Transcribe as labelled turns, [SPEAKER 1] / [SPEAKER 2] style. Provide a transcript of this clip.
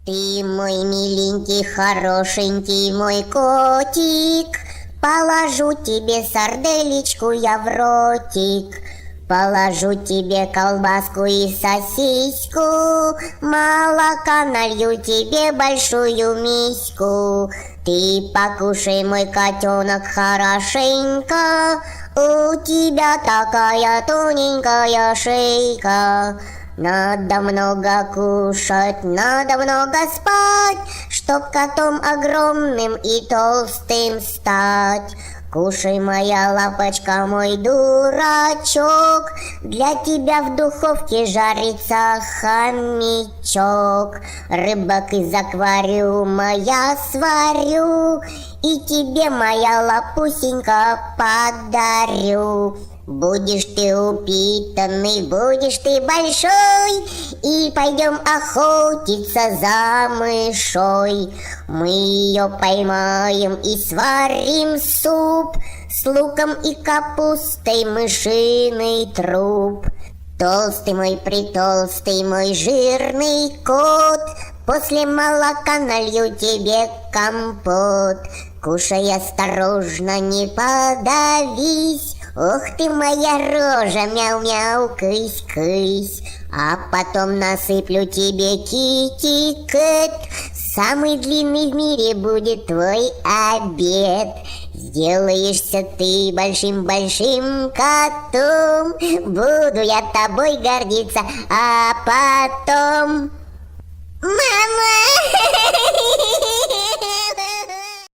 [SPEAKER 1] Ты мой миленький, хорошенький мой котик, положу тебе сарделечку я в ротик, положу тебе колбаску и сосиску, молока налью тебе большую миську. Ты покушай, мой котенок, хорошенько, у тебя такая тоненькая шейка. Надо много кушать, надо много спать, чтоб котом огромным и толстым стать. Кушай, моя лапочка, мой дурачок, для тебя в духовке жарится хомячок. Рыбок из аквариума я сварю и тебе, моя лапусенька, подарю. Будешь ты упитанный, будешь ты большой, и пойдем охотиться за мышой. Мы ее поймаем и сварим суп с луком и капустой, мышиный труп. Толстый мой, притолстый мой жирный кот, после молока налью тебе компот. Кушай осторожно, не подавись, ох ты моя рожа, мяу-мяу, кысь-кысь. А потом насыплю тебе китикет, самый длинный в мире будет твой обед. Сделаешься ты большим-большим котом, буду я тобой гордиться, а потом... Мама!